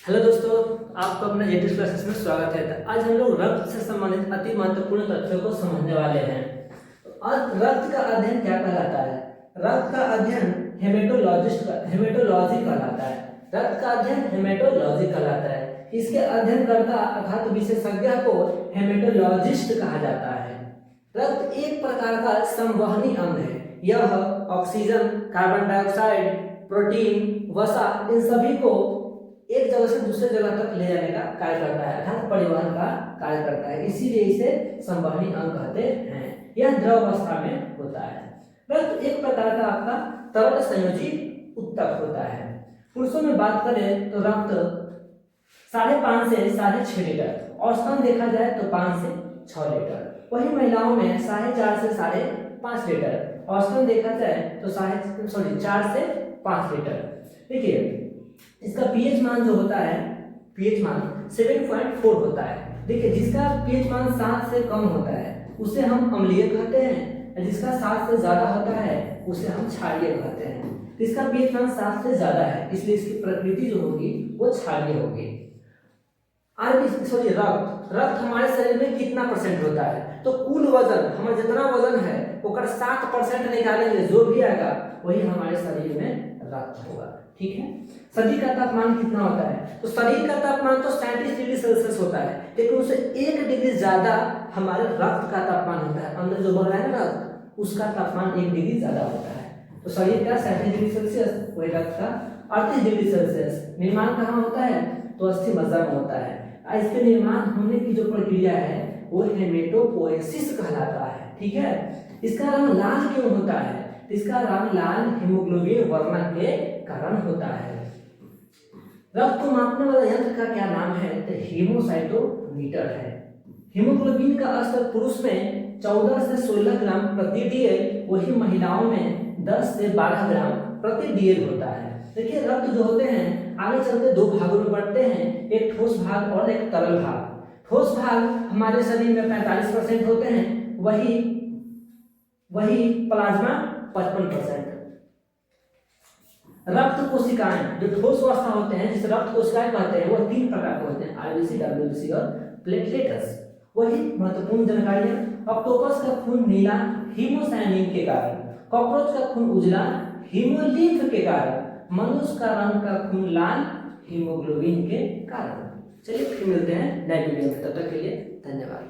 Hello दोस्तों, आपका अपने जेटी क्लासेस में स्वागत है। तो आज हम लोग रक्त से संबंधित अति महत्वपूर्ण तथ्यों को समझने वाले हैं। तो आज रक्त का अध्ययन क्या कहलाता है? रक्त का अध्ययन हेमेटोलॉजी कहलाता है। रक्त का अध्ययन हेमेटोलॉजी कहलाता है। इसके अध्ययनकर्ता अर्थात विशेषज्ञ को हेमेटोलॉजिस्ट कहा जाता है। रक्त एक प्रकार का संवहनी अंग है। यह ऑक्सीजन, कार्बन डाइऑक्साइड, प्रोटीन, वसा इन सभी को एक जगह से दूसरे जगह तक ले जाने का कार्य करता है, अर्थात परिवहन का कार्य करता है। इसीलिए इसे संवहनी अंग कहते हैं। यह द्रव अवस्था में होता है। रक्त एक प्रकार का आपका तरल संयोजी उत्तक होता है। पुरुषों में बात करें तो रक्त 5.5 से 6.5 लीटर, औसतन देखा जाए तो 5 से 6 लीटर। वही महिलाओं में 4.5 से 5.5 लीटर, औसतन देखा जाए तो 4 से 5 लीटर। देखिए इसका पीएच मान जो होता है, पीएच मान 7.4 होता है। देखिए जिसका पीएच मान 7 से कम होता है उसे हम अम्लीय कहते हैं, जिसका 7 से ज्यादा होता है उसे हम क्षारीय कहते हैं। इसका पीएच मान 7 से ज्यादा है, इसलिए इसकी प्रकृति जो होगी वो क्षारीय होगी। रक्त हमारे शरीर में कितना परसेंट होता है? तो कुल वजन, हमारा जितना वजन है ओकर 7% निकालेंगे, जो भी आएगा वही हमारे शरीर में रक्त होगा। ठीक है। शरीर का तापमान कितना होता है? तो शरीर का तापमान तो 37 डिग्री सेल्सियस होता है, लेकिन उससे 1 डिग्री ज्यादा हमारे रक्त का तापमान होता है। अंदर जो बह रहा है ना रक्त, उसका तापमान 1 डिग्री ज्यादा होता है। तो शरीर का 37 डिग्री सेल्सियस, वही रक्त का 38 डिग्री सेल्सियस। निर्माण कहाँ होता है? तो अस्थि मज्जा में होता है। इसके निर्माण होने की जो प्रक्रिया है वो हेमेटोपोएसिस कहलाता है। ठीक है। इसका रंग लाल क्यों होता है? इसका रंग लाल हीमोग्लोबिन वर्णक के कारण होता है। रक्त को मापने वाला यंत्र का क्या नाम है? तो हीमोसाइटोमीटर है। हीमोग्लोबिन का स्तर पुरुष में 14 से 16 ग्राम प्रति डीएल, वही महिलाओं में 10 से 12 ग्राम प्रति डीएल होता है। देखिए रक्त जो होते हैं आगे चलते 2 भागों में बढ़ते हैं, एक ठोस भाग और एक तरल भाग। ठोस भाग हमारे शरीर में 45% होते हैं, वही प्लाज्मा 55%। रक्त कोशिकाएं जो ठोस अवस्था होते हैं, जिसे रक्त कोशिकाएं कहते हैं, वो 3 प्रकार के होते हैं, आरबीसी, डब्ल्यूबीसी और प्लेटलेट्स। वही महत्वपूर्ण जानकारी है। ऑक्टोपस का खून नीला हीमोसाइनिन के कारण, कॉकरोच का खून उजला हीमोलिम्फ के कारण, मनुष्य का रंग का खून लाल हीमोग्लोबिन के कारण। चलिए फिर मिलते हैं नए वीडियो में, तब तक के लिए धन्यवाद।